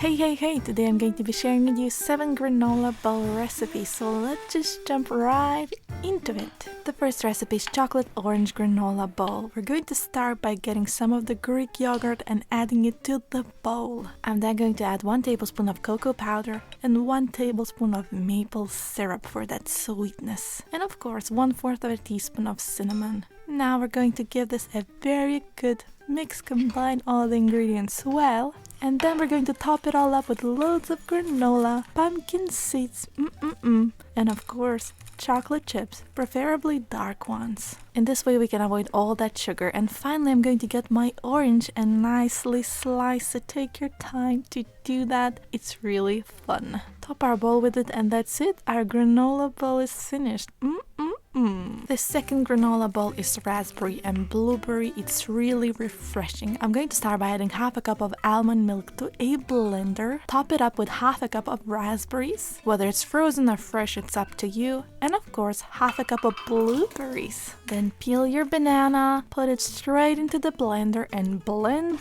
Hey, today I'm going to be sharing with you 7 granola bowl recipes, so let's just jump right into it. The first recipe is chocolate orange granola bowl. We're going to start by getting some of the Greek yogurt and adding it to the bowl. I'm then going to add 1 tablespoon of cocoa powder and 1 tablespoon of maple syrup for that sweetness. And of course 1/4 of a teaspoon of cinnamon. Now we're going to give this a very good mix, combine all the ingredients well. And then we're going to top it all up with loads of granola, pumpkin seeds, and of course, chocolate chips, preferably dark ones. In this way we can avoid all that sugar. And finally I'm going to get my orange and nicely slice it. Take your time to do that. It's really fun. Top our bowl with it and that's it. Our granola bowl is finished. The second granola bowl is raspberry and blueberry. It's really refreshing. I'm going to start by adding half a cup of almond milk to a blender. Top it up with half a cup of raspberries. Whether it's frozen or fresh, it's up to you. And of course, half a cup of blueberries. Then peel your banana, put it straight into the blender and blend.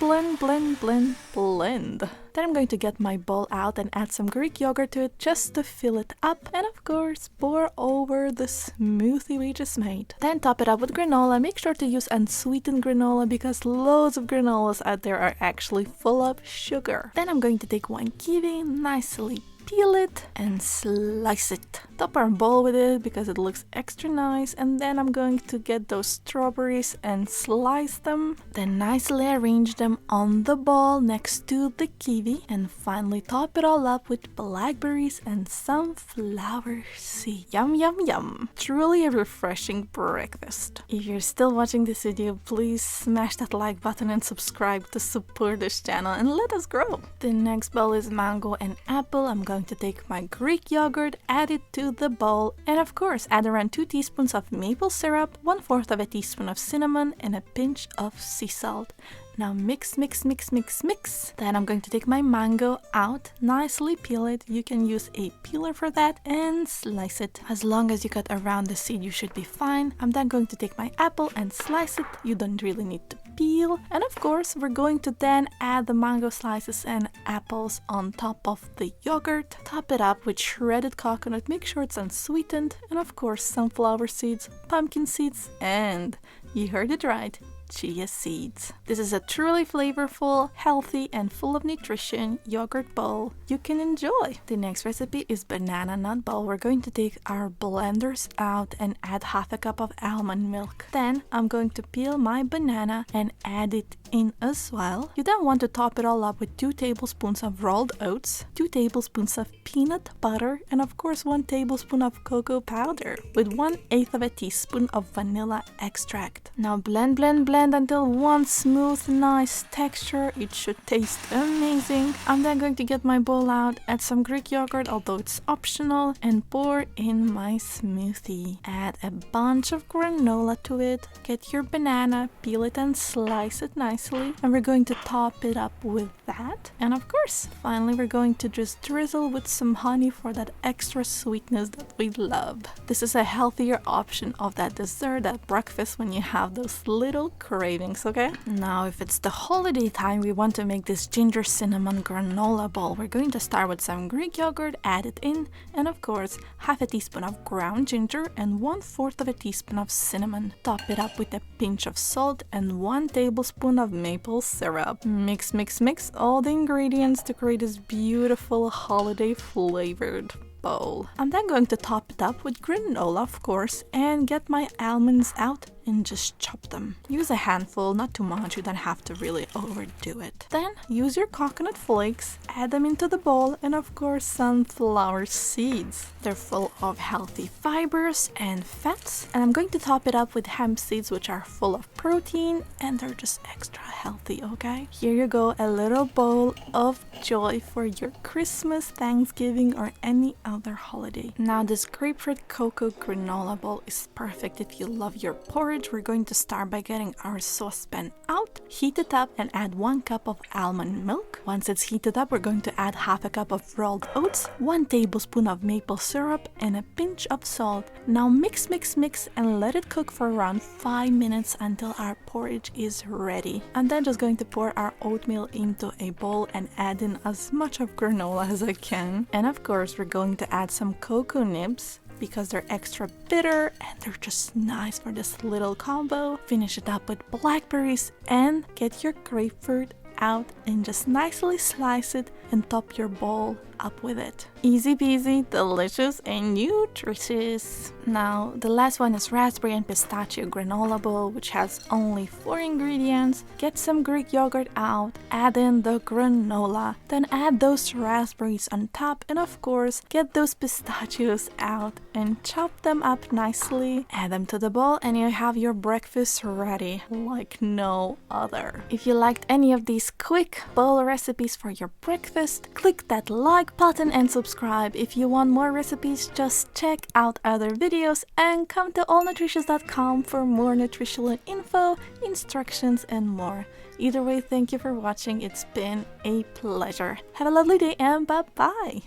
Then I'm going to get my bowl out and add some Greek yogurt to it just to fill it up. And of course, pour over the smoothie we just made. Then top it up with granola. Make sure to use unsweetened granola because loads of granolas out there are actually full of sugar. Then I'm going to take 1 kiwi, nicely peel it and slice it. Top our bowl with it because it looks extra nice. And then I'm going to get those strawberries and slice them. Then nicely arrange them on the bowl next to the kiwi. And finally top it all up with blackberries and sunflower seeds. Yum. Truly a refreshing breakfast. If you're still watching this video, please smash that like button and subscribe to support this channel and let us grow. The next bowl is mango and apple. I'm going to take my Greek yogurt, add it to the bowl, and of course add around 2 teaspoons of maple syrup, 1/4 of a teaspoon of cinnamon, and a pinch of sea salt. Now mix. Then I'm going to take my mango out, nicely peel it. You can use a peeler for that and slice it. As long as you cut around the seed, you should be fine. I'm then going to take my apple and slice it. You don't really need to peel. And of course, we're going to then add the mango slices and apples on top of the yogurt. Top it up with shredded coconut. Make sure it's unsweetened. And of course, sunflower seeds, pumpkin seeds, and you heard it right, chia seeds. This is a truly flavorful, healthy, and full of nutrition yogurt bowl you can enjoy. The next recipe is banana nut bowl. We're going to take our blenders out and add half a cup of almond milk. Then I'm going to peel my banana and add it in as well. You then want to top it all up with 2 tablespoons of rolled oats, 2 tablespoons of peanut butter, and of course 1 tablespoon of cocoa powder with 1/8 of a teaspoon of vanilla extract. Now blend until one smooth, nice texture. It should taste amazing. I'm then going to get my bowl out, add some Greek yogurt, although it's optional, and pour in my smoothie. Add a bunch of granola to it. Get your banana, peel it and slice it nicely. And we're going to top it up with that. And of course, finally we're going to just drizzle with some honey for that extra sweetness that we love. This is a healthier option of that dessert at breakfast when you have those little cravings, okay? Now, if it's the holiday time, we want to make this ginger cinnamon granola bowl. We're going to start with some Greek yogurt, add it in, and of course, half a teaspoon of ground ginger and 1/4 of a teaspoon of cinnamon. Top it up with a pinch of salt and 1 tablespoon of maple syrup. Mix all the ingredients to create this beautiful holiday flavored bowl. I'm then going to top it up with granola, of course, and get my almonds out and just chop them. Use a handful, not too much. You don't have to really overdo it. Then use your coconut flakes, add them into the bowl, and of course sunflower seeds. They're full of healthy fibers and fats. And I'm going to top it up with hemp seeds, which are full of protein and they're just extra healthy, okay? Here you go, a little bowl of joy for your Christmas, Thanksgiving, or any other holiday. Now this grapefruit cocoa granola bowl is perfect if you love your porridge porridge, we're going to start by getting our saucepan out, heat it up, and add 1 cup of almond milk. Once it's heated up, we're going to add half a cup of rolled oats, 1 tablespoon of maple syrup, and a pinch of salt. Now mix, mix, mix, and let it cook for around 5 minutes until our porridge is ready. I'm then just going to pour our oatmeal into a bowl and add in as much of granola as I can. And of course, we're going to add some cocoa nibs because they're extra bitter and they're just nice for this little combo. Finish it up with blackberries and get your grapefruit out and just nicely slice it and top your bowl up with it. Easy peasy, delicious and nutritious. Now the last one is raspberry and pistachio granola bowl, which has only 4 ingredients. Get some Greek yogurt out, add in the granola, then add those raspberries on top, and of course get those pistachios out and chop them up nicely. Add them to the bowl and you have your breakfast ready like no other. If you liked any of these quick bowl recipes for your breakfast, click that like button and subscribe. If you want more recipes, just check out other videos and come to allnutritious.com for more nutritional info, instructions, and more. Either way, thank you for watching. It's been a pleasure. Have a lovely day and bye-bye.